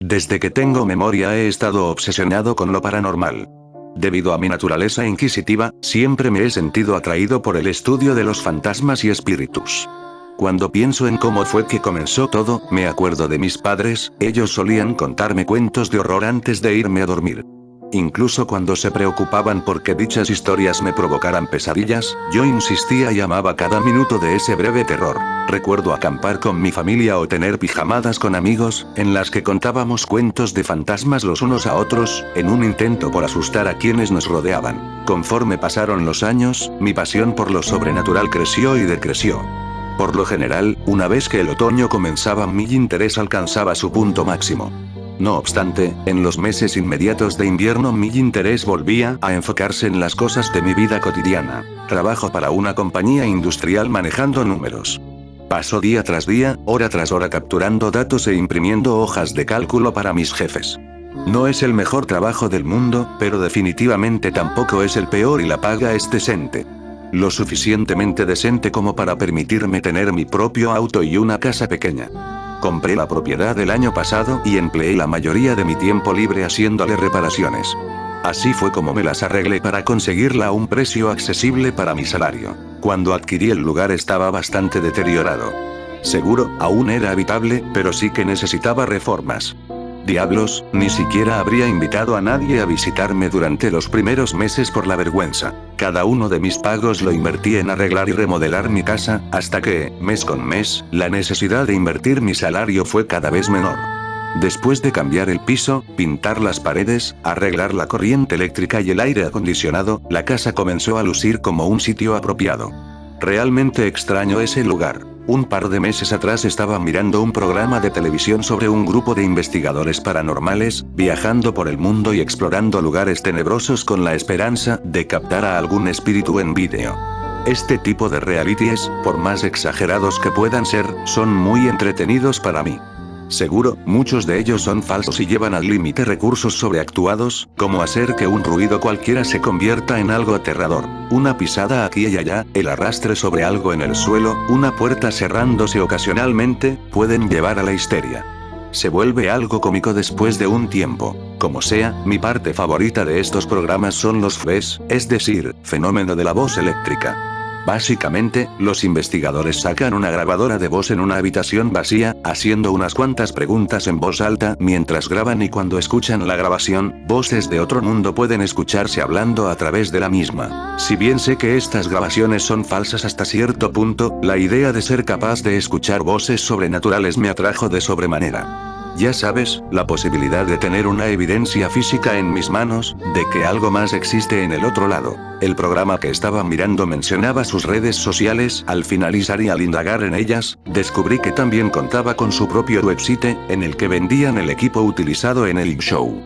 Desde que tengo memoria he estado obsesionado con lo paranormal. Debido a mi naturaleza inquisitiva, siempre me he sentido atraído por el estudio de los fantasmas y espíritus. Cuando pienso en cómo fue que comenzó todo, me acuerdo de mis padres, ellos solían contarme cuentos de horror antes de irme a dormir. Incluso cuando se preocupaban porque dichas historias me provocaran pesadillas, yo insistía y amaba cada minuto de ese breve terror. Recuerdo acampar con mi familia o tener pijamadas con amigos, en las que contábamos cuentos de fantasmas los unos a otros, en un intento por asustar a quienes nos rodeaban. Conforme pasaron los años, mi pasión por lo sobrenatural creció y decreció. Por lo general, una vez que el otoño comenzaba, mi interés alcanzaba su punto máximo. No obstante, en los meses inmediatos de invierno mi interés volvía a enfocarse en las cosas de mi vida cotidiana. Trabajo para una compañía industrial manejando números. Paso día tras día, hora tras hora capturando datos e imprimiendo hojas de cálculo para mis jefes. No es el mejor trabajo del mundo, pero definitivamente tampoco es el peor y la paga es decente. Lo suficientemente decente como para permitirme tener mi propio auto y una casa pequeña. Compré la propiedad el año pasado y empleé la mayoría de mi tiempo libre haciéndole reparaciones. Así fue como me las arreglé para conseguirla a un precio accesible para mi salario. Cuando adquirí el lugar estaba bastante deteriorado. Seguro, aún era habitable, pero sí que necesitaba reformas. Diablos, ni siquiera habría invitado a nadie a visitarme durante los primeros meses por la vergüenza. Cada uno de mis pagos lo invertí en arreglar y remodelar mi casa, hasta que, mes con mes, la necesidad de invertir mi salario fue cada vez menor. Después de cambiar el piso, pintar las paredes, arreglar la corriente eléctrica y el aire acondicionado, la casa comenzó a lucir como un sitio apropiado. Realmente extraño ese lugar. Un par de meses atrás estaba mirando un programa de televisión sobre un grupo de investigadores paranormales, viajando por el mundo y explorando lugares tenebrosos con la esperanza de captar a algún espíritu en vídeo. Este tipo de realities, por más exagerados que puedan ser, son muy entretenidos para mí. Seguro, muchos de ellos son falsos y llevan al límite recursos sobreactuados, como hacer que un ruido cualquiera se convierta en algo aterrador. Una pisada aquí y allá, el arrastre sobre algo en el suelo, una puerta cerrándose ocasionalmente, pueden llevar a la histeria. Se vuelve algo cómico después de un tiempo. Como sea, mi parte favorita de estos programas son los FVES, es decir, fenómeno de la voz eléctrica. Básicamente, los investigadores sacan una grabadora de voz en una habitación vacía, haciendo unas cuantas preguntas en voz alta mientras graban y cuando escuchan la grabación, voces de otro mundo pueden escucharse hablando a través de la misma. Si bien sé que estas grabaciones son falsas hasta cierto punto, la idea de ser capaz de escuchar voces sobrenaturales me atrajo de sobremanera. Ya sabes, la posibilidad de tener una evidencia física en mis manos, de que algo más existe en el otro lado. El programa que estaba mirando mencionaba sus redes sociales, al finalizar y al indagar en ellas, descubrí que también contaba con su propio website, en el que vendían el equipo utilizado en el show.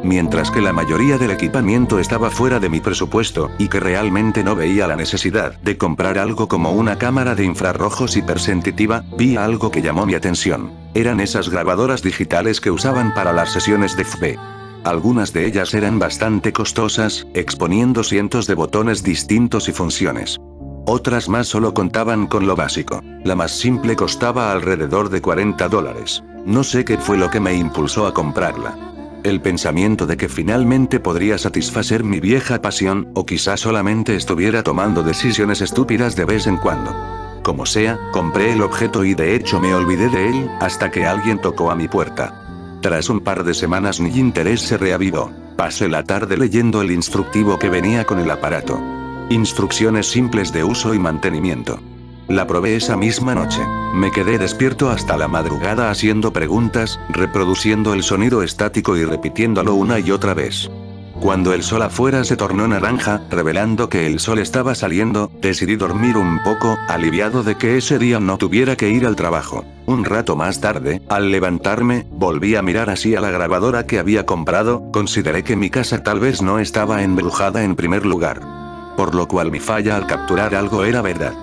Mientras que la mayoría del equipamiento estaba fuera de mi presupuesto, y que realmente no veía la necesidad de comprar algo como una cámara de infrarrojos hipersensitiva, vi algo que llamó mi atención. Eran esas grabadoras digitales que usaban para las sesiones de FB. Algunas de ellas eran bastante costosas, exponiendo cientos de botones distintos y funciones. Otras más solo contaban con lo básico. La más simple costaba alrededor de $40. No sé qué fue lo que me impulsó a comprarla. El pensamiento de que finalmente podría satisfacer mi vieja pasión, o quizás solamente estuviera tomando decisiones estúpidas de vez en cuando. Como sea, compré el objeto y de hecho me olvidé de él, hasta que alguien tocó a mi puerta. Tras un par de semanas mi interés se reavivó. Pasé la tarde leyendo el instructivo que venía con el aparato. Instrucciones simples de uso y mantenimiento. La probé esa misma noche. Me quedé despierto hasta la madrugada haciendo preguntas, reproduciendo el sonido estático y repitiéndolo una y otra vez. Cuando el sol afuera se tornó naranja, revelando que el sol estaba saliendo, decidí dormir un poco, aliviado de que ese día no tuviera que ir al trabajo. Un rato más tarde, al levantarme, volví a mirar hacia la grabadora que había comprado, consideré que mi casa tal vez no estaba embrujada en primer lugar. Por lo cual mi falla al capturar algo era verdad.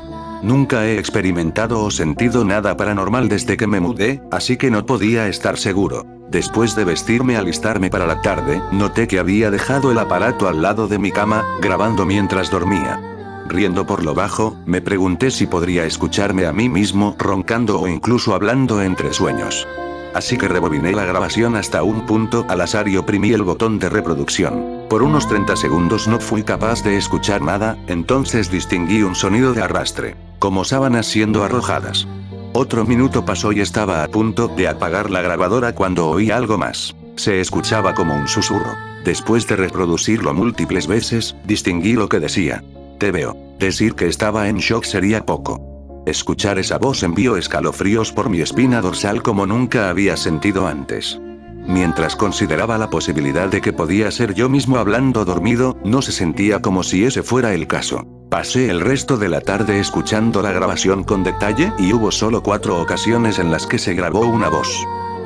Nunca he experimentado o sentido nada paranormal desde que me mudé, así que no podía estar seguro. Después de vestirme y alistarme para la tarde, noté que había dejado el aparato al lado de mi cama, grabando mientras dormía. Riendo por lo bajo, me pregunté si podría escucharme a mí mismo roncando o incluso hablando entre sueños. Así que rebobiné la grabación hasta un punto al azar y oprimí el botón de reproducción. Por unos 30 segundos no fui capaz de escuchar nada, entonces distinguí un sonido de arrastre, como sábanas siendo arrojadas. Otro minuto pasó y estaba a punto de apagar la grabadora cuando oí algo más. Se escuchaba como un susurro. Después de reproducirlo múltiples veces, distinguí lo que decía. Te veo. Decir que estaba en shock sería poco. Escuchar esa voz envió escalofríos por mi espina dorsal como nunca había sentido antes. Mientras consideraba la posibilidad de que podía ser yo mismo hablando dormido, no se sentía como si ese fuera el caso. Pasé el resto de la tarde escuchando la grabación con detalle y hubo solo 4 ocasiones en las que se grabó una voz.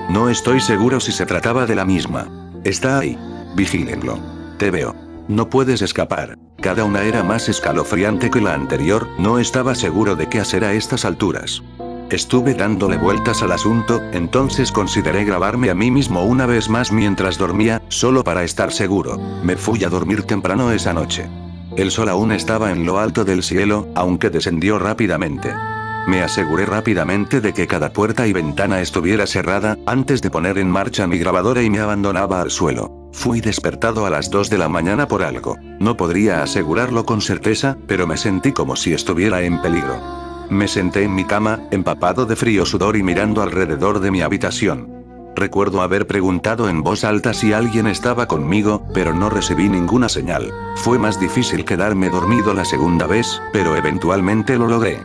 No estoy seguro si se trataba de la misma. Está ahí. Vigílenlo. Te veo. No puedes escapar. Cada una era más escalofriante que la anterior, no estaba seguro de qué hacer a estas alturas. Estuve dándole vueltas al asunto, entonces consideré grabarme a mí mismo una vez más mientras dormía, solo para estar seguro. Me fui a dormir temprano esa noche. El sol aún estaba en lo alto del cielo, aunque descendió rápidamente. Me aseguré rápidamente de que cada puerta y ventana estuviera cerrada, antes de poner en marcha mi grabadora y me abandonaba al suelo. Fui despertado a las 2 de la mañana por algo. No podría asegurarlo con certeza, pero me sentí como si estuviera en peligro. Me senté en mi cama, empapado de frío sudor y mirando alrededor de mi habitación. Recuerdo haber preguntado en voz alta si alguien estaba conmigo, pero no recibí ninguna señal. Fue más difícil quedarme dormido la segunda vez, pero eventualmente lo logré.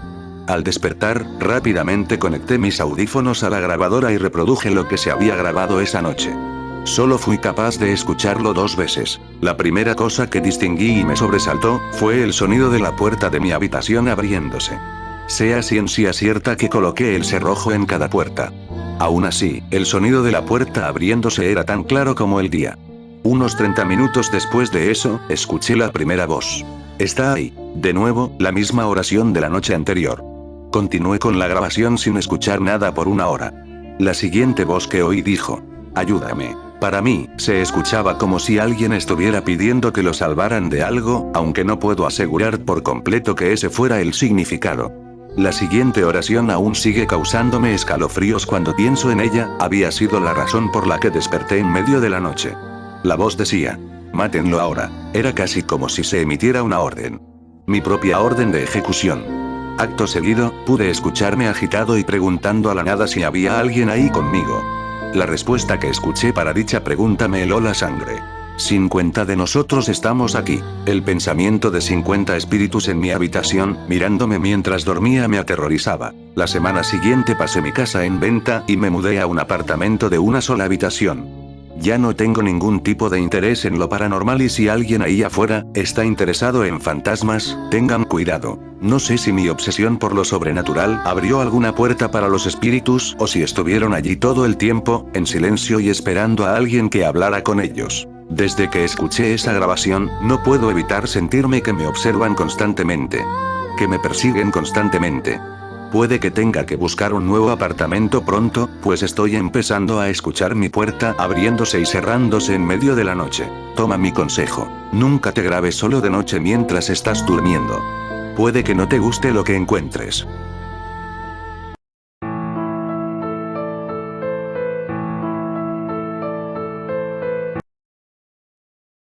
Al despertar, rápidamente conecté mis audífonos a la grabadora y reproduje lo que se había grabado esa noche. Solo fui capaz de escucharlo 2 veces. La primera cosa que distinguí y me sobresaltó, fue el sonido de la puerta de mi habitación abriéndose. Sea ciencia cierta que coloqué el cerrojo en cada puerta. Aún así, el sonido de la puerta abriéndose era tan claro como el día. Unos 30 minutos después de eso, escuché la primera voz. Está ahí. De nuevo, la misma oración de la noche anterior. Continué con la grabación sin escuchar nada por 1 hora. La siguiente voz que oí dijo: ayúdame. Para mí, se escuchaba como si alguien estuviera pidiendo que lo salvaran de algo, aunque no puedo asegurar por completo que ese fuera el significado. La siguiente oración aún sigue causándome escalofríos cuando pienso en ella, había sido la razón por la que desperté en medio de la noche. La voz decía: mátenlo ahora. Era casi como si se emitiera una orden. Mi propia orden de ejecución. Acto seguido, pude escucharme agitado y preguntando a la nada si había alguien ahí conmigo. La respuesta que escuché para dicha pregunta me heló la sangre. 50 de nosotros estamos aquí. El pensamiento de 50 espíritus en mi habitación, mirándome mientras dormía me aterrorizaba. La semana siguiente pasé mi casa en venta y me mudé a un apartamento de una sola habitación. Ya no tengo ningún tipo de interés en lo paranormal y si alguien ahí afuera está interesado en fantasmas, tengan cuidado. No sé si mi obsesión por lo sobrenatural abrió alguna puerta para los espíritus o si estuvieron allí todo el tiempo, en silencio y esperando a alguien que hablara con ellos. Desde que escuché esa grabación, no puedo evitar sentirme que me observan constantemente. Que me persiguen constantemente. Puede que tenga que buscar un nuevo apartamento pronto, pues estoy empezando a escuchar mi puerta abriéndose y cerrándose en medio de la noche. Toma mi consejo. Nunca te grabes solo de noche mientras estás durmiendo. Puede que no te guste lo que encuentres.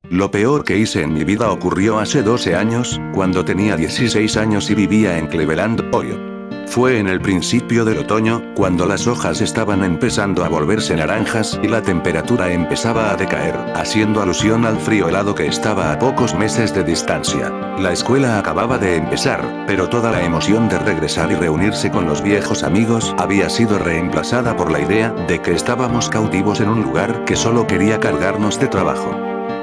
Lo peor que hice en mi vida ocurrió hace 12 años, cuando tenía 16 años y vivía en Cleveland, Ohio. Fue en el principio del otoño, cuando las hojas estaban empezando a volverse naranjas y la temperatura empezaba a decaer, haciendo alusión al frío helado que estaba a pocos meses de distancia. La escuela acababa de empezar, pero toda la emoción de regresar y reunirse con los viejos amigos había sido reemplazada por la idea de que estábamos cautivos en un lugar que solo quería cargarnos de trabajo.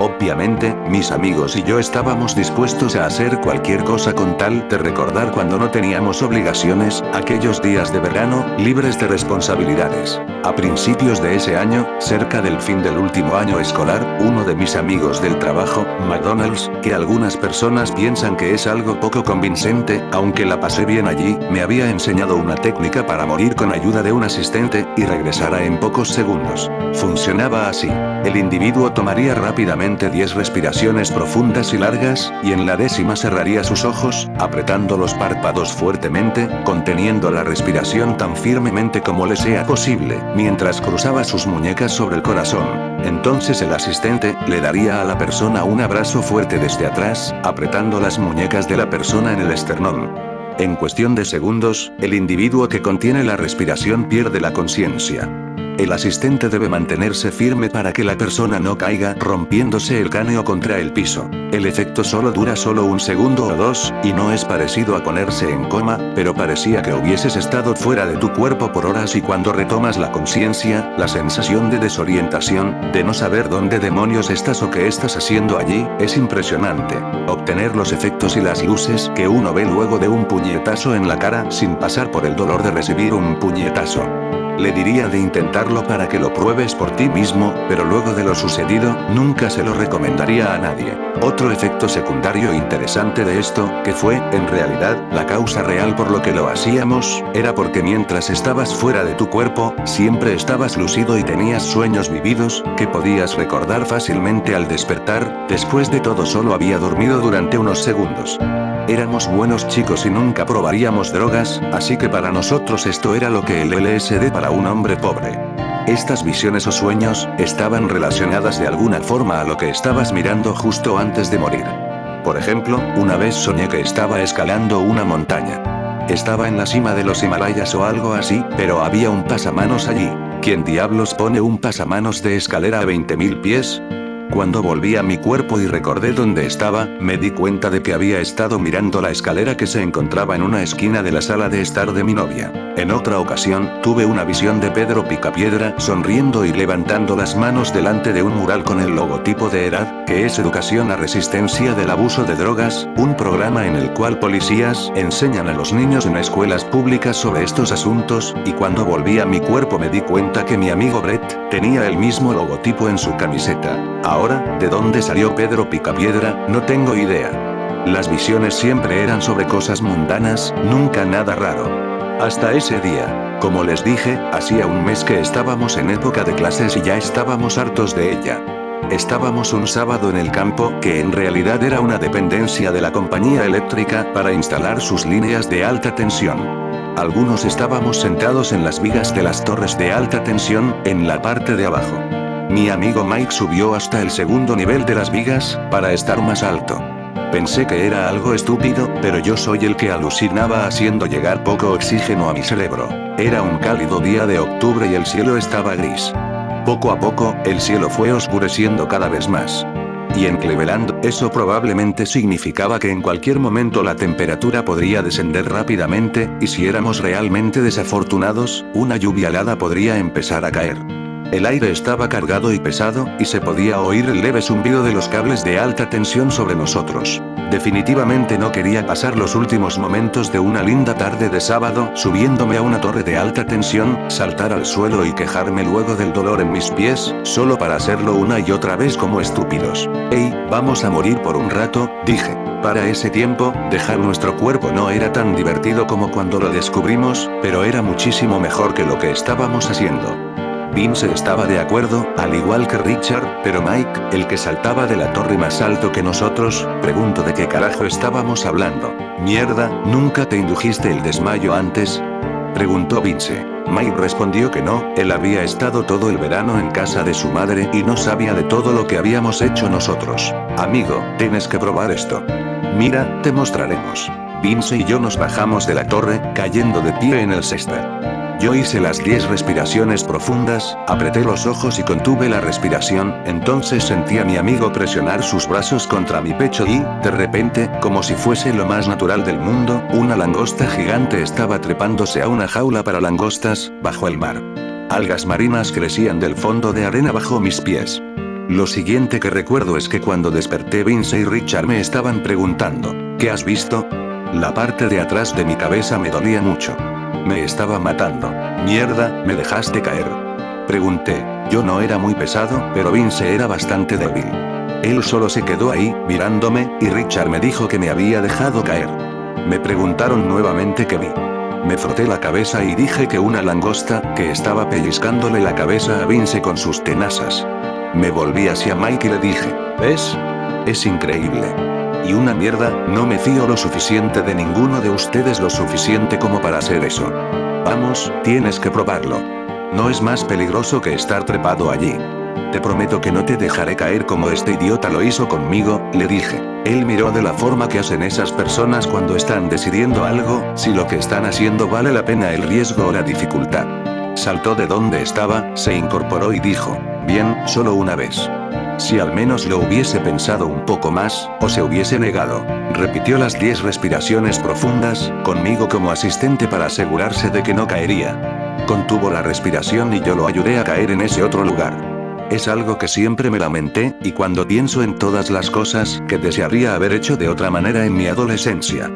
Obviamente, mis amigos y yo estábamos dispuestos a hacer cualquier cosa con tal de recordar cuando no teníamos obligaciones, aquellos días de verano, libres de responsabilidades. A principios de ese año, cerca del fin del último año escolar, uno de mis amigos del trabajo, McDonald's, que algunas personas piensan que es algo poco convincente, aunque la pasé bien allí, me había enseñado una técnica para morir con ayuda de un asistente, y regresara en pocos segundos. Funcionaba así. El individuo tomaría rápidamente solamente 10 respiraciones profundas y largas, y en la 10ª cerraría sus ojos, apretando los párpados fuertemente, conteniendo la respiración tan firmemente como le sea posible, mientras cruzaba sus muñecas sobre el corazón. Entonces el asistente le daría a la persona un abrazo fuerte desde atrás, apretando las muñecas de la persona en el esternón. En cuestión de segundos, el individuo que contiene la respiración pierde la conciencia. El asistente debe mantenerse firme para que la persona no caiga rompiéndose el cráneo contra el piso. El efecto solo dura solo un segundo o dos, y no es parecido a ponerse en coma, pero parecía que hubieses estado fuera de tu cuerpo por horas y cuando retomas la conciencia, la sensación de desorientación, de no saber dónde demonios estás o qué estás haciendo allí, es impresionante. Obtener los efectos y las luces que uno ve luego de un puñetazo en la cara sin pasar por el dolor de recibir un puñetazo. Le diría de intentarlo para que lo pruebes por ti mismo, pero luego de lo sucedido, nunca se lo recomendaría a nadie. Otro efecto secundario interesante de esto, que fue, en realidad, la causa real por lo que lo hacíamos, era porque mientras estabas fuera de tu cuerpo, siempre estabas lúcido y tenías sueños vividos, que podías recordar fácilmente al despertar, después de todo solo había dormido durante unos segundos. Éramos buenos chicos y nunca probaríamos drogas, así que para nosotros esto era lo que el LSD para un hombre pobre. Estas visiones o sueños, estaban relacionadas de alguna forma a lo que estabas mirando justo antes de morir. Por ejemplo, una vez soñé que estaba escalando una montaña. Estaba en la cima de los Himalayas o algo así, pero había un pasamanos allí. ¿Quién diablos pone un pasamanos de escalera a 20.000 pies? Cuando volví a mi cuerpo y recordé dónde estaba, me di cuenta de que había estado mirando la escalera que se encontraba en una esquina de la sala de estar de mi novia. En otra ocasión, tuve una visión de Pedro Picapiedra sonriendo y levantando las manos delante de un mural con el logotipo de ERAD, que es Educación a Resistencia del Abuso de Drogas, un programa en el cual policías enseñan a los niños en escuelas públicas sobre estos asuntos, y cuando volví a mi cuerpo me di cuenta que mi amigo Brett tenía el mismo logotipo en su camiseta. Ahora, ¿de dónde salió Pedro Picapiedra? No tengo idea. Las visiones siempre eran sobre cosas mundanas, nunca nada raro. Hasta ese día. Como les dije, hacía un mes que estábamos en época de clases y ya estábamos hartos de ella. Estábamos un sábado en el campo, que en realidad era una dependencia de la compañía eléctrica, para instalar sus líneas de alta tensión. Algunos estábamos sentados en las vigas de las torres de alta tensión, en la parte de abajo. Mi amigo Mike subió hasta el segundo nivel de las vigas, para estar más alto. Pensé que era algo estúpido, pero yo soy el que alucinaba haciendo llegar poco oxígeno a mi cerebro. Era un cálido día de octubre y el cielo estaba gris. Poco a poco, el cielo fue oscureciendo cada vez más. Y en Cleveland, eso probablemente significaba que en cualquier momento la temperatura podría descender rápidamente, y si éramos realmente desafortunados, una lluvia helada podría empezar a caer. El aire estaba cargado y pesado, y se podía oír el leve zumbido de los cables de alta tensión sobre nosotros. Definitivamente no quería pasar los últimos momentos de una linda tarde de sábado subiéndome a una torre de alta tensión, saltar al suelo y quejarme luego del dolor en mis pies, solo para hacerlo una y otra vez como estúpidos. Hey, vamos a morir por un rato, dije. Para ese tiempo, dejar nuestro cuerpo no era tan divertido como cuando lo descubrimos, pero era muchísimo mejor que lo que estábamos haciendo. Vince estaba de acuerdo, al igual que Richard, pero Mike, el que saltaba de la torre más alto que nosotros, preguntó de qué carajo estábamos hablando. Mierda, ¿nunca te indujiste el desmayo antes? Preguntó Vince. Mike respondió que no, él había estado todo el verano en casa de su madre y no sabía de todo lo que habíamos hecho nosotros. Amigo, tienes que probar esto. Mira, te mostraremos. Vince y yo nos bajamos de la torre, cayendo de pie en el césped. Yo hice las 10 respiraciones profundas, apreté los ojos y contuve la respiración, entonces sentí a mi amigo presionar sus brazos contra mi pecho y, de repente, como si fuese lo más natural del mundo, una langosta gigante estaba trepándose a una jaula para langostas, bajo el mar. Algas marinas crecían del fondo de arena bajo mis pies. Lo siguiente que recuerdo es que cuando desperté Vince y Richard me estaban preguntando, ¿qué has visto? La parte de atrás de mi cabeza me dolía mucho. Me estaba matando. Mierda, me dejaste caer. Pregunté. Yo no era muy pesado, pero Vince era bastante débil. Él solo se quedó ahí, mirándome, y Richard me dijo que me había dejado caer. Me preguntaron nuevamente qué vi. Me froté la cabeza y dije que una langosta, que estaba pellizcándole la cabeza a Vince con sus tenazas. Me volví hacia Mike y le dije, ¿ves? Es increíble. Y una mierda, no me fío lo suficiente de ninguno de ustedes lo suficiente como para hacer eso. Vamos, tienes que probarlo. No es más peligroso que estar trepado allí. Te prometo que no te dejaré caer como este idiota lo hizo conmigo, le dije. Él miró de la forma que hacen esas personas cuando están decidiendo algo, si lo que están haciendo vale la pena el riesgo o la dificultad. Saltó de donde estaba, se incorporó y dijo, bien, solo una vez. Si al menos lo hubiese pensado un poco más, o se hubiese negado. Repitió las 10 respiraciones profundas, conmigo como asistente para asegurarse de que no caería. Contuvo la respiración y yo lo ayudé a caer en ese otro lugar. Es algo que siempre me lamenté, y cuando pienso en todas las cosas que desearía haber hecho de otra manera en mi adolescencia.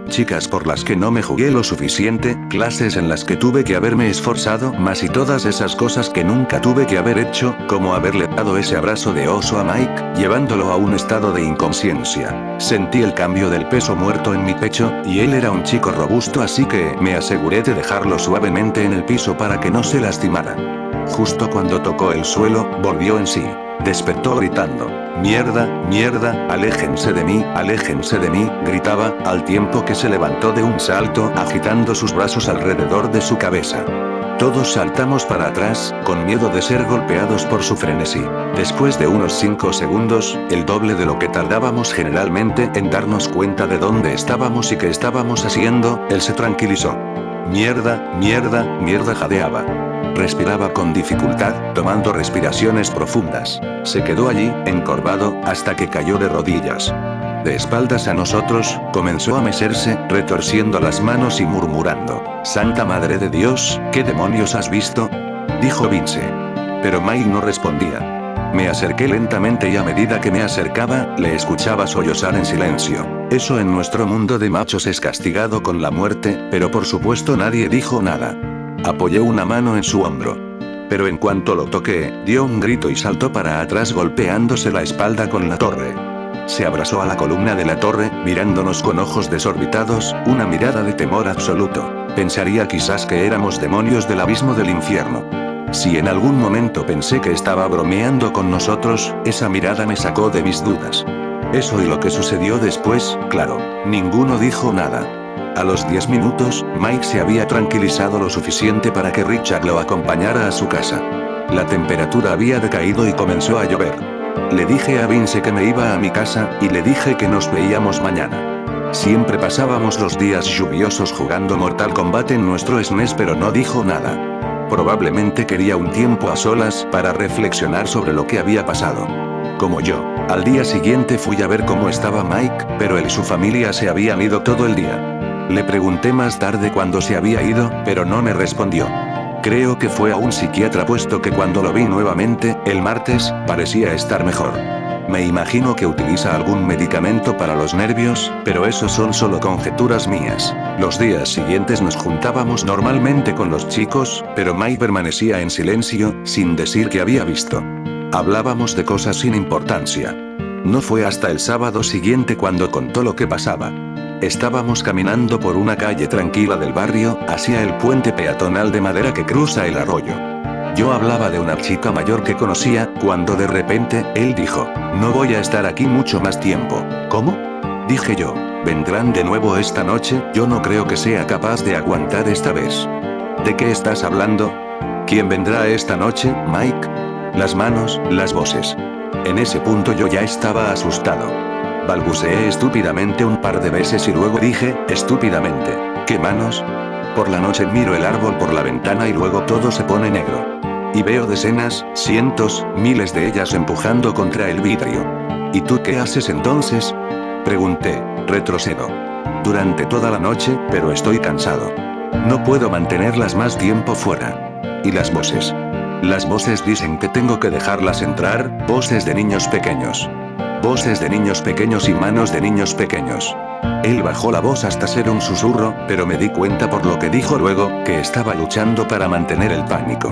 Chicas por las que no me jugué lo suficiente, clases en las que tuve que haberme esforzado más y todas esas cosas que nunca tuve que haber hecho, como haberle dado ese abrazo de oso a Mike, llevándolo a un estado de inconsciencia. Sentí el cambio del peso muerto en mi pecho, y él era un chico robusto así que me aseguré de dejarlo suavemente en el piso para que no se lastimara. Justo cuando tocó el suelo, volvió en sí. Despertó gritando, mierda, mierda, aléjense de mí, gritaba, al tiempo que se levantó de un salto, agitando sus brazos alrededor de su cabeza. Todos saltamos para atrás, con miedo de ser golpeados por su frenesí. Después de unos 5 segundos, el doble de lo que tardábamos generalmente en darnos cuenta de dónde estábamos y qué estábamos haciendo, él se tranquilizó. Mierda, mierda, mierda, jadeaba. Respiraba con dificultad, tomando respiraciones profundas. Se quedó allí, encorvado, hasta que cayó de rodillas. De espaldas a nosotros, comenzó a mecerse, retorciendo las manos y murmurando. «Santa Madre de Dios, ¿qué demonios has visto?», dijo Vince. Pero Mike no respondía. Me acerqué lentamente y a medida que me acercaba, le escuchaba sollozar en silencio. Eso en nuestro mundo de machos es castigado con la muerte, pero por supuesto nadie dijo nada. Apoyé una mano en su hombro. Pero en cuanto lo toqué, dio un grito y saltó para atrás golpeándose la espalda con la torre. Se abrazó a la columna de la torre, mirándonos con ojos desorbitados, una mirada de temor absoluto. Pensaría quizás que éramos demonios del abismo del infierno. Si en algún momento pensé que estaba bromeando con nosotros, esa mirada me sacó de mis dudas. Eso y lo que sucedió después, claro, ninguno dijo nada. A los 10 minutos, Mike se había tranquilizado lo suficiente para que Richard lo acompañara a su casa. La temperatura había decaído y comenzó a llover. Le dije a Vince que me iba a mi casa, y le dije que nos veíamos mañana. Siempre pasábamos los días lluviosos jugando Mortal Kombat en nuestro SNES, pero no dijo nada. Probablemente quería un tiempo a solas para reflexionar sobre lo que había pasado. Como yo. Al día siguiente fui a ver cómo estaba Mike, pero él y su familia se habían ido todo el día. Le pregunté más tarde cuándo se había ido, pero no me respondió. Creo que fue a un psiquiatra puesto que cuando lo vi nuevamente, el martes, parecía estar mejor. Me imagino que utiliza algún medicamento para los nervios, pero eso son solo conjeturas mías. Los días siguientes nos juntábamos normalmente con los chicos, pero Mike permanecía en silencio, sin decir que había visto. Hablábamos de cosas sin importancia. No fue hasta el sábado siguiente cuando contó lo que pasaba. Estábamos caminando por una calle tranquila del barrio, hacia el puente peatonal de madera que cruza el arroyo. Yo hablaba de una chica mayor que conocía, cuando de repente, él dijo, «No voy a estar aquí mucho más tiempo». «¿Cómo?», dije yo. «¿Vendrán de nuevo esta noche? Yo no creo que sea capaz de aguantar esta vez». «¿De qué estás hablando?». «¿Quién vendrá esta noche, Mike?». Las manos, las voces. En ese punto yo ya estaba asustado. Balbuceé estúpidamente un par de veces y luego dije, estúpidamente, ¿qué manos? Por la noche miro el árbol por la ventana y luego todo se pone negro. Y veo decenas, cientos, miles de ellas empujando contra el vidrio. ¿Y tú qué haces entonces?, pregunté. Retrocedo. Durante toda la noche, pero estoy cansado. No puedo mantenerlas más tiempo fuera. ¿Y las voces? Las voces dicen que tengo que dejarlas entrar, voces de niños pequeños. Voces de niños pequeños y manos de niños pequeños. Él bajó la voz hasta ser un susurro, pero me di cuenta por lo que dijo luego, que estaba luchando para mantener el pánico.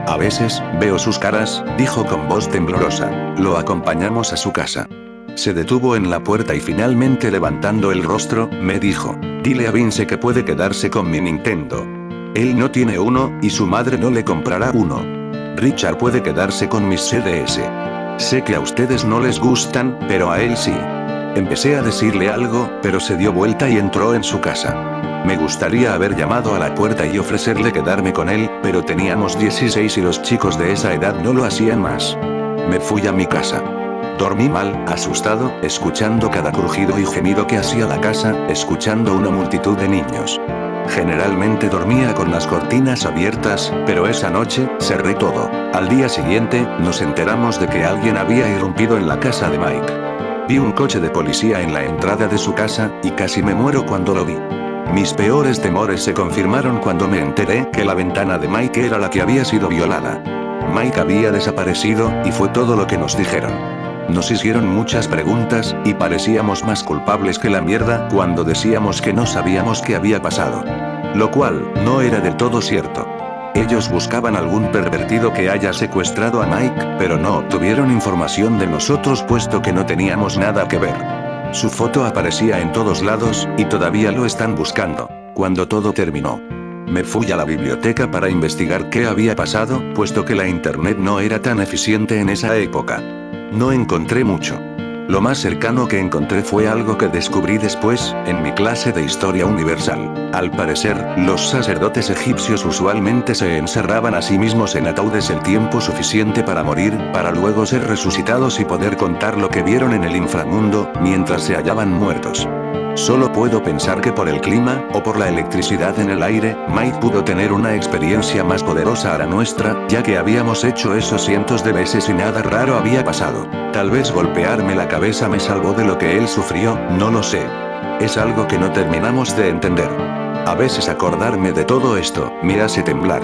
A veces, veo sus caras, dijo con voz temblorosa. Lo acompañamos a su casa. Se detuvo en la puerta y finalmente levantando el rostro, me dijo, «Dile a Vince que puede quedarse con mi Nintendo. Él no tiene uno, y su madre no le comprará uno». Richard puede quedarse con mis CDs. Sé que a ustedes no les gustan, pero a él sí. Empecé a decirle algo, pero se dio vuelta y entró en su casa. Me gustaría haber llamado a la puerta y ofrecerle quedarme con él, pero teníamos 16 y los chicos de esa edad no lo hacían más. Me fui a mi casa. Dormí mal, asustado, escuchando cada crujido y gemido que hacía la casa, escuchando una multitud de niños. Generalmente dormía con las cortinas abiertas, pero esa noche, cerré todo. Al día siguiente, nos enteramos de que alguien había irrumpido en la casa de Mike. Vi un coche de policía en la entrada de su casa, y casi me muero cuando lo vi. Mis peores temores se confirmaron cuando me enteré que la ventana de Mike era la que había sido violada. Mike había desaparecido, y fue todo lo que nos dijeron. Nos hicieron muchas preguntas, y parecíamos más culpables que la mierda cuando decíamos que no sabíamos qué había pasado. Lo cual, no era del todo cierto. Ellos buscaban algún pervertido que haya secuestrado a Mike, pero no obtuvieron información de nosotros puesto que no teníamos nada que ver. Su foto aparecía en todos lados, y todavía lo están buscando. Cuando todo terminó, me fui a la biblioteca para investigar qué había pasado, puesto que la internet no era tan eficiente en esa época. No encontré mucho. Lo más cercano que encontré fue algo que descubrí después, en mi clase de Historia Universal. Al parecer, los sacerdotes egipcios usualmente se encerraban a sí mismos en ataúdes el tiempo suficiente para morir, para luego ser resucitados y poder contar lo que vieron en el inframundo, mientras se hallaban muertos. Solo puedo pensar que por el clima, o por la electricidad en el aire, Mike pudo tener una experiencia más poderosa a la nuestra, ya que habíamos hecho eso cientos de veces y nada raro había pasado. Tal vez golpearme la cabeza me salvó de lo que él sufrió, no lo sé. Es algo que no terminamos de entender. A veces acordarme de todo esto, me hace temblar.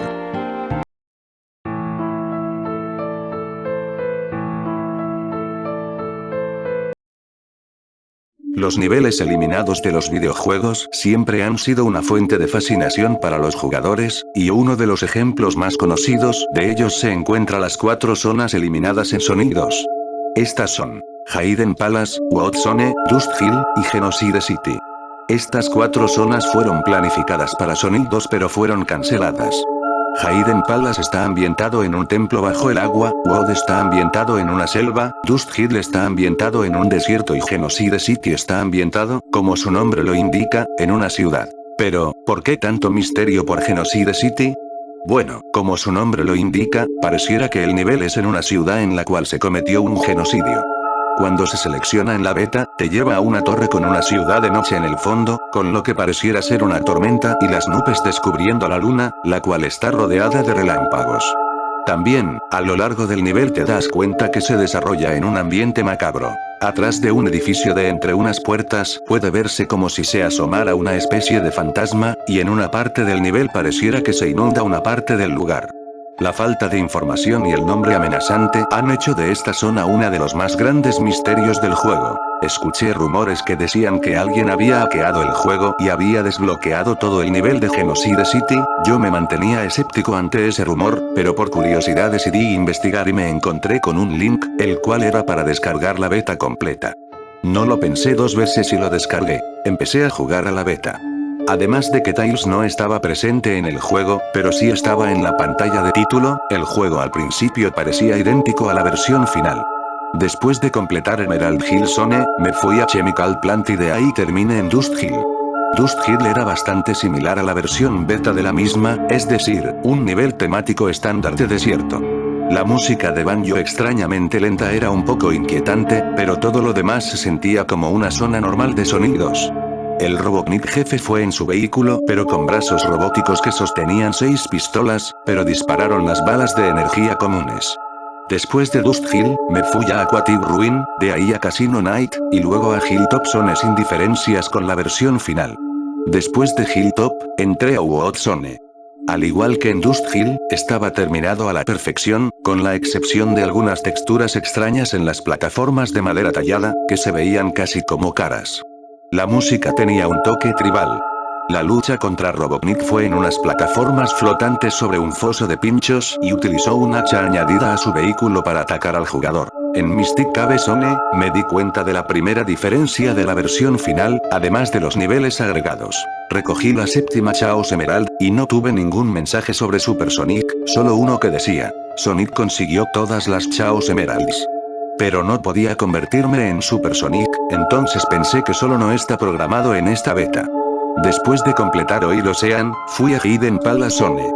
Los niveles eliminados de los videojuegos siempre han sido una fuente de fascinación para los jugadores, y uno de los ejemplos más conocidos de ellos se encuentra las 4 zonas eliminadas en Sonic 2. Estas son Hayden Palace, Wood Zone, Dust Hill, y Genocide City. Estas 4 zonas fueron planificadas para Sonic 2 pero fueron canceladas. Hayden Palace está ambientado en un templo bajo el agua, Wood está ambientado en una selva, Dust Hill está ambientado en un desierto y Genocide City está ambientado, como su nombre lo indica, en una ciudad. Pero, ¿por qué tanto misterio por Genocide City? Bueno, como su nombre lo indica, pareciera que el nivel es en una ciudad en la cual se cometió un genocidio. Cuando se selecciona en la beta, te lleva a una torre con una ciudad de noche en el fondo, con lo que pareciera ser una tormenta y las nubes descubriendo la luna, la cual está rodeada de relámpagos. También, a lo largo del nivel te das cuenta que se desarrolla en un ambiente macabro. Atrás de un edificio de entre unas puertas, puede verse como si se asomara una especie de fantasma, y en una parte del nivel pareciera que se inunda una parte del lugar. La falta de información y el nombre amenazante han hecho de esta zona uno de los más grandes misterios del juego. Escuché rumores que decían que alguien había hackeado el juego y había desbloqueado todo el nivel de Genocide City. Yo me mantenía escéptico ante ese rumor, pero por curiosidad decidí investigar y me encontré con un link, el cual era para descargar la beta completa. No lo pensé 2 veces y lo descargué. Empecé a jugar a la beta. Además de que Tails no estaba presente en el juego, pero sí estaba en la pantalla de título, el juego al principio parecía idéntico a la versión final. Después de completar Emerald Hill Zone, me fui a Chemical Plant y de ahí terminé en Dust Hill. Dust Hill era bastante similar a la versión beta de la misma, es decir, un nivel temático estándar de desierto. La música de banjo extrañamente lenta era un poco inquietante, pero todo lo demás se sentía como una zona normal de sonidos. El Robotnik jefe fue en su vehículo, pero con brazos robóticos que sostenían 6 pistolas, pero dispararon las balas de energía comunes. Después de Dust Hill, me fui a Aquatic Ruin, de ahí a Casino Night, y luego a Hilltop Zone sin diferencias con la versión final. Después de Hilltop, entré a Wood Zone. Al igual que en Dust Hill, estaba terminado a la perfección, con la excepción de algunas texturas extrañas en las plataformas de madera tallada, que se veían casi como caras. La música tenía un toque tribal. La lucha contra Robotnik fue en unas plataformas flotantes sobre un foso de pinchos y utilizó un hacha añadida a su vehículo para atacar al jugador. En Mystic Cave Zone, me di cuenta de la primera diferencia de la versión final, además de los niveles agregados. Recogí la séptima Chaos Emerald, y no tuve ningún mensaje sobre Super Sonic, solo uno que decía: Sonic consiguió todas las Chaos Emeralds. Pero no podía convertirme en Super Sonic, entonces pensé que solo no está programado en esta beta. Después de completar Oil Ocean, fui a Hidden Palace Zone.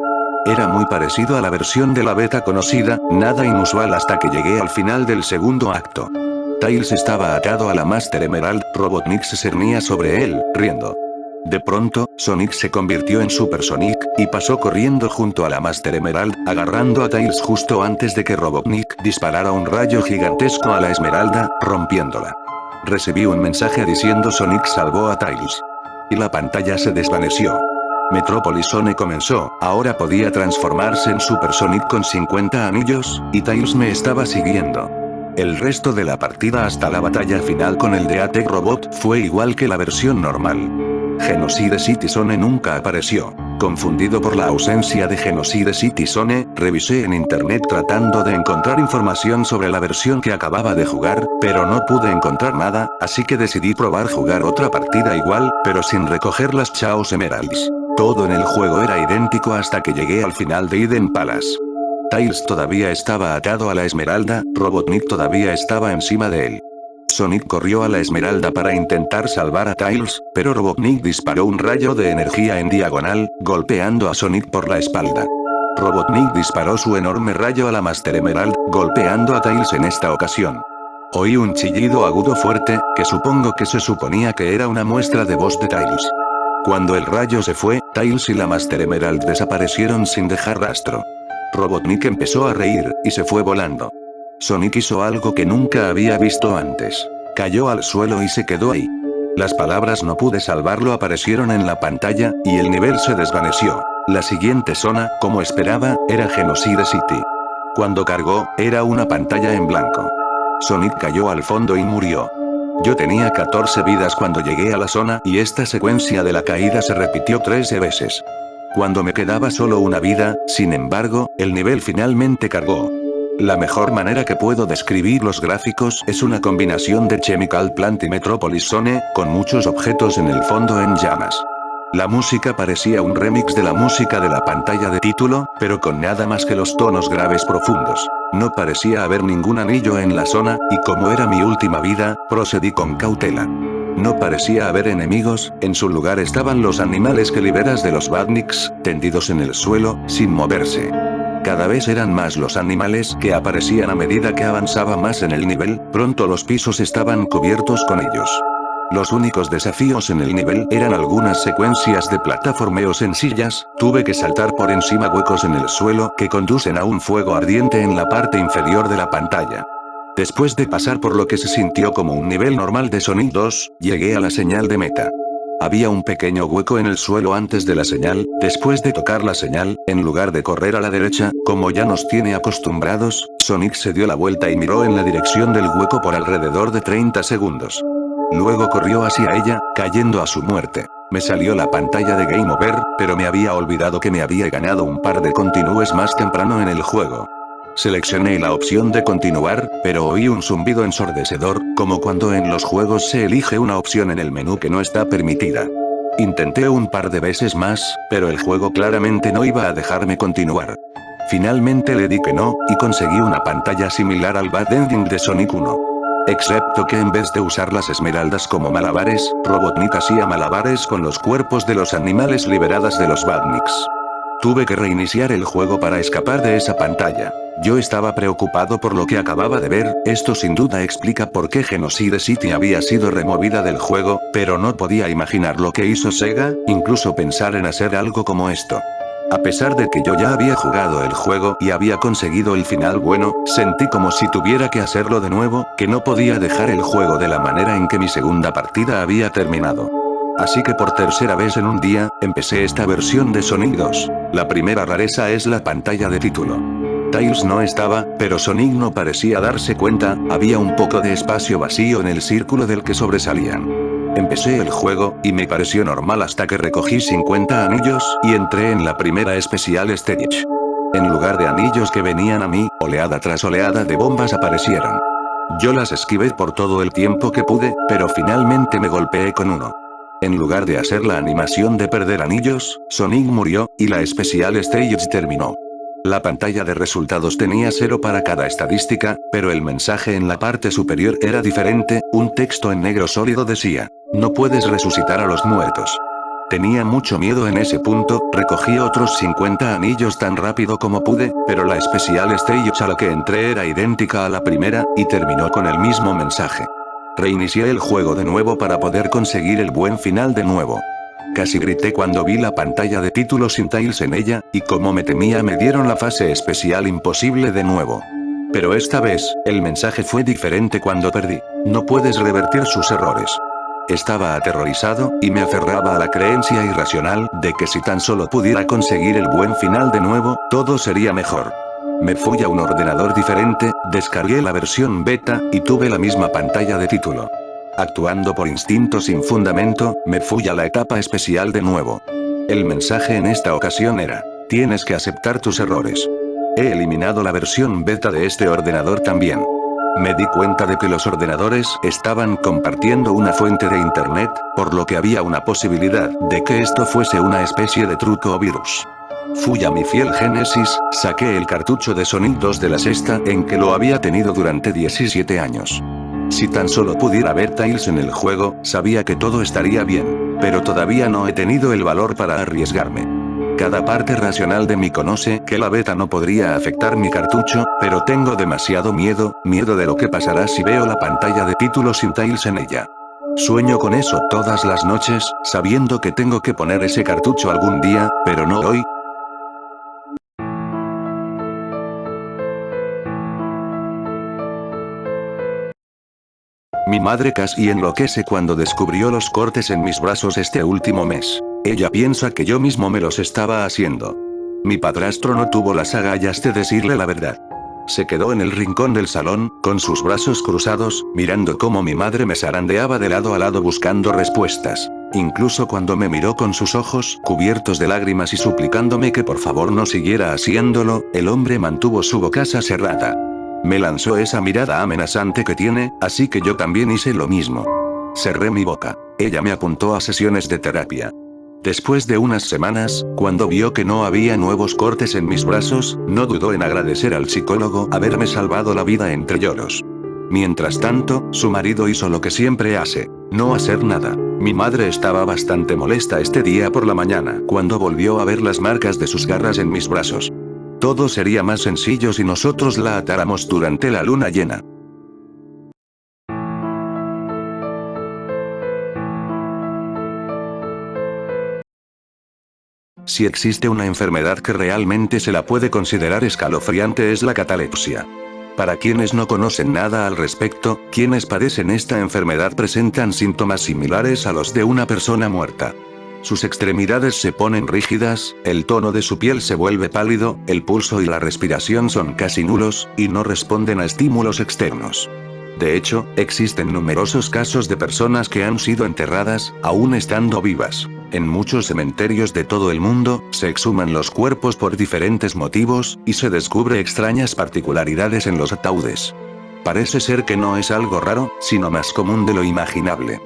Era muy parecido a la versión de la beta conocida, nada inusual hasta que llegué al final del segundo acto. Tails estaba atado a la Master Emerald, Robotnik se cernía sobre él, riendo. De pronto, Sonic se convirtió en Super Sonic, y pasó corriendo junto a la Master Emerald, agarrando a Tails justo antes de que Robotnik disparara un rayo gigantesco a la Esmeralda, rompiéndola. Recibí un mensaje diciendo Sonic salvó a Tails. Y la pantalla se desvaneció. Metropolis Zone comenzó, ahora podía transformarse en Super Sonic con 50 anillos, y Tails me estaba siguiendo. El resto de la partida hasta la batalla final con el de A-Tech Robot fue igual que la versión normal. Genocide City Zone nunca apareció. Confundido por la ausencia de Genocide City Zone, revisé en internet tratando de encontrar información sobre la versión que acababa de jugar, pero no pude encontrar nada, así que decidí probar jugar otra partida igual, pero sin recoger las Chaos Emeralds. Todo en el juego era idéntico hasta que llegué al final de Hidden Palace. Tails todavía estaba atado a la Esmeralda, Robotnik todavía estaba encima de él. Sonic corrió a la Esmeralda para intentar salvar a Tails, pero Robotnik disparó un rayo de energía en diagonal, golpeando a Sonic por la espalda. Robotnik disparó su enorme rayo a la Master Emerald, golpeando a Tails en esta ocasión. Oí un chillido agudo fuerte, que supongo que se suponía que era una muestra de voz de Tails. Cuando el rayo se fue, Tails y la Master Emerald desaparecieron sin dejar rastro. Robotnik empezó a reír, y se fue volando. Sonic hizo algo que nunca había visto antes. Cayó al suelo y se quedó ahí. Las palabras "no pude salvarlo" aparecieron en la pantalla, y el nivel se desvaneció. La siguiente zona, como esperaba, era Genocide City. Cuando cargó, era una pantalla en blanco. Sonic cayó al fondo y murió. Yo tenía 14 vidas cuando llegué a la zona y esta secuencia de la caída se repitió 13 veces. Cuando me quedaba solo una vida, sin embargo, el nivel finalmente cargó. La mejor manera que puedo describir los gráficos es una combinación de Chemical Plant y Metropolis Zone, con muchos objetos en el fondo en llamas. La música parecía un remix de la música de la pantalla de título, pero con nada más que los tonos graves profundos. No parecía haber ningún anillo en la zona, y como era mi última vida, procedí con cautela. No parecía haber enemigos, en su lugar estaban los animales que liberas de los Badniks, tendidos en el suelo, sin moverse. Cada vez eran más los animales que aparecían a medida que avanzaba más en el nivel, pronto los pisos estaban cubiertos con ellos. Los únicos desafíos en el nivel eran algunas secuencias de plataformeo sencillas, tuve que saltar por encima huecos en el suelo que conducen a un fuego ardiente en la parte inferior de la pantalla. Después de pasar por lo que se sintió como un nivel normal de Sonic 2, llegué a la señal de meta. Había un pequeño hueco en el suelo antes de la señal, después de tocar la señal, en lugar de correr a la derecha, como ya nos tiene acostumbrados, Sonic se dio la vuelta y miró en la dirección del hueco por alrededor de 30 segundos. Luego corrió hacia ella, cayendo a su muerte. Me salió la pantalla de Game Over, pero me había olvidado que me había ganado un par de continues más temprano en el juego. Seleccioné la opción de continuar, pero oí un zumbido ensordecedor, como cuando en los juegos se elige una opción en el menú que no está permitida. Intenté un par de veces más, pero el juego claramente no iba a dejarme continuar. Finalmente le di que no, y conseguí una pantalla similar al Bad Ending de Sonic 1. Excepto que en vez de usar las esmeraldas como malabares, Robotnik hacía malabares con los cuerpos de los animales liberadas de los Badniks. Tuve que reiniciar el juego para escapar de esa pantalla. Yo estaba preocupado por lo que acababa de ver, esto sin duda explica por qué Genocide City había sido removida del juego, pero no podía imaginar lo que hizo Sega, incluso pensar en hacer algo como esto. A pesar de que yo ya había jugado el juego y había conseguido el final bueno, sentí como si tuviera que hacerlo de nuevo, que no podía dejar el juego de la manera en que mi segunda partida había terminado. Así que por tercera vez en un día, empecé esta versión de Sonic 2. La primera rareza es la pantalla de título. Tails no estaba, pero Sonic no parecía darse cuenta, había un poco de espacio vacío en el círculo del que sobresalían. Empecé el juego, y me pareció normal hasta que recogí 50 anillos, y entré en la primera Special Stage. En lugar de anillos que venían a mí, oleada tras oleada de bombas aparecieron. Yo las esquivé por todo el tiempo que pude, pero finalmente me golpeé con uno. En lugar de hacer la animación de perder anillos, Sonic murió, y la Special Stage terminó. La pantalla de resultados tenía 0 para cada estadística, pero el mensaje en la parte superior era diferente, un texto en negro sólido decía: no puedes resucitar a los muertos. Tenía mucho miedo en ese punto, recogí otros 50 anillos tan rápido como pude, pero la Special Stage a la que entré era idéntica a la primera, y terminó con el mismo mensaje. Reinicié el juego de nuevo para poder conseguir el buen final de nuevo. Casi grité cuando vi la pantalla de título sin Tails en ella, y como me temía me dieron la fase especial imposible de nuevo. Pero esta vez, el mensaje fue diferente cuando perdí. No puedes revertir sus errores. Estaba aterrorizado, y me aferraba a la creencia irracional de que si tan solo pudiera conseguir el buen final de nuevo, todo sería mejor. Me fui a un ordenador diferente, descargué la versión beta, y tuve la misma pantalla de título. Actuando por instinto sin fundamento, me fui a la etapa especial de nuevo. El mensaje en esta ocasión era: tienes que aceptar tus errores. He eliminado la versión beta de este ordenador también. Me di cuenta de que los ordenadores estaban compartiendo una fuente de internet, por lo que había una posibilidad de que esto fuese una especie de truco o virus. Fui a mi fiel Genesis, saqué el cartucho de Sonic 2 de la sexta en que lo había tenido durante 17 años. Si tan solo pudiera ver Tails en el juego, sabía que todo estaría bien, pero todavía no he tenido el valor para arriesgarme. Cada parte racional de mí conoce que la beta no podría afectar mi cartucho, pero tengo demasiado miedo de lo que pasará si veo la pantalla de título sin Tails en ella. Sueño con eso todas las noches, sabiendo que tengo que poner ese cartucho algún día, pero no hoy. Mi madre casi enloquece cuando descubrió los cortes en mis brazos este último mes. Ella piensa que yo mismo me los estaba haciendo. Mi padrastro no tuvo las agallas de decirle la verdad. Se quedó en el rincón del salón, con sus brazos cruzados, mirando cómo mi madre me zarandeaba de lado a lado buscando respuestas. Incluso cuando me miró con sus ojos cubiertos de lágrimas y suplicándome que por favor no siguiera haciéndolo, el hombre mantuvo su bocaza cerrada. Me lanzó esa mirada amenazante que tiene, así que yo también hice lo mismo. Cerré mi boca. Ella me apuntó a sesiones de terapia. Después de unas semanas, cuando vio que no había nuevos cortes en mis brazos, no dudó en agradecer al psicólogo haberme salvado la vida entre lloros. Mientras tanto, su marido hizo lo que siempre hace: no hacer nada. Mi madre estaba bastante molesta este día por la mañana cuando volvió a ver las marcas de sus garras en mis brazos. Todo sería más sencillo si nosotros la atáramos durante la luna llena. Si existe una enfermedad que realmente se la puede considerar escalofriante es la catalepsia. Para quienes no conocen nada al respecto, quienes padecen esta enfermedad presentan síntomas similares a los de una persona muerta. Sus extremidades se ponen rígidas, el tono de su piel se vuelve pálido, el pulso y la respiración son casi nulos, y no responden a estímulos externos. De hecho, existen numerosos casos de personas que han sido enterradas, aún estando vivas. En muchos cementerios de todo el mundo, se exhuman los cuerpos por diferentes motivos, y se descubre extrañas particularidades en los ataúdes. Parece ser que no es algo raro, sino más común de lo imaginable.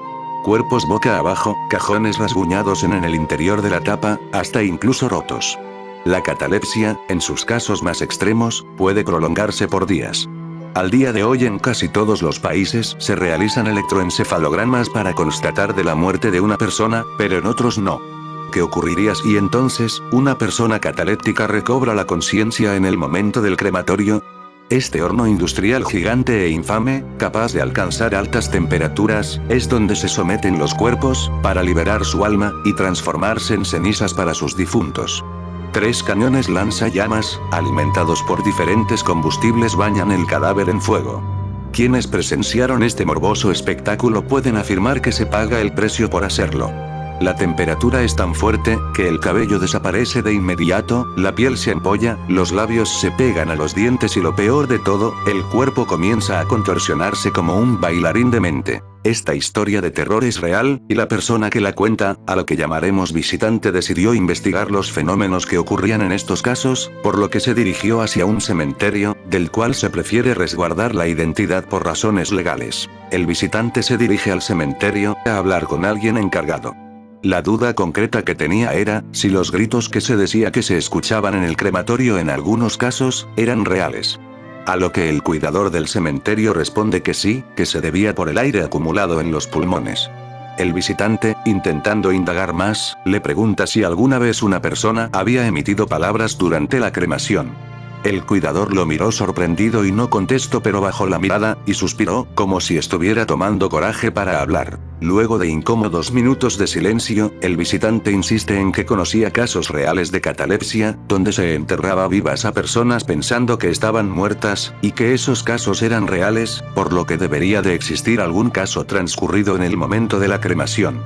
Cuerpos boca abajo, cajones rasguñados en el interior de la tapa, hasta incluso rotos. La catalepsia, en sus casos más extremos, puede prolongarse por días. Al día de hoy en casi todos los países se realizan electroencefalogramas para constatar de la muerte de una persona, pero en otros no. ¿Qué ocurriría si entonces, una persona cataléptica recobra la conciencia en el momento del crematorio? Este horno industrial gigante e infame, capaz de alcanzar altas temperaturas, es donde se someten los cuerpos, para liberar su alma, y transformarse en cenizas para sus difuntos. 3 cañones lanzallamas, alimentados por diferentes combustibles bañan el cadáver en fuego. Quienes presenciaron este morboso espectáculo pueden afirmar que se paga el precio por hacerlo. La temperatura es tan fuerte, que el cabello desaparece de inmediato, la piel se ampolla, los labios se pegan a los dientes y lo peor de todo, el cuerpo comienza a contorsionarse como un bailarín demente. Esta historia de terror es real, y la persona que la cuenta, a lo que llamaremos visitante, decidió investigar los fenómenos que ocurrían en estos casos, por lo que se dirigió hacia un cementerio, del cual se prefiere resguardar la identidad por razones legales. El visitante se dirige al cementerio, a hablar con alguien encargado. La duda concreta que tenía era, si los gritos que se decía que se escuchaban en el crematorio en algunos casos, eran reales. A lo que el cuidador del cementerio responde que sí, que se debía por el aire acumulado en los pulmones. El visitante, intentando indagar más, le pregunta si alguna vez una persona había emitido palabras durante la cremación. El cuidador lo miró sorprendido y no contestó, pero bajó la mirada, y suspiró, como si estuviera tomando coraje para hablar. Luego de incómodos minutos de silencio, el visitante insiste en que conocía casos reales de catalepsia, donde se enterraba vivas a personas pensando que estaban muertas, y que esos casos eran reales, por lo que debería de existir algún caso transcurrido en el momento de la cremación.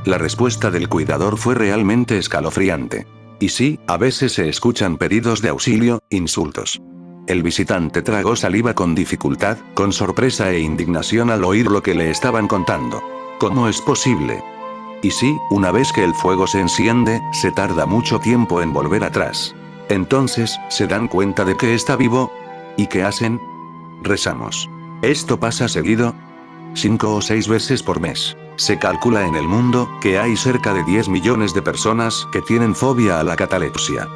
La respuesta del cuidador fue realmente escalofriante. Y sí, a veces se escuchan pedidos de auxilio, insultos. El visitante tragó saliva con dificultad, con sorpresa e indignación al oír lo que le estaban contando. ¿Cómo es posible? Y sí, una vez que el fuego se enciende, se tarda mucho tiempo en volver atrás. Entonces, ¿se dan cuenta de que está vivo? ¿Y qué hacen? Rezamos. ¿Esto pasa seguido? 5 o 6 veces por mes. Se calcula en el mundo que hay cerca de 10 millones de personas que tienen fobia a la catalepsia.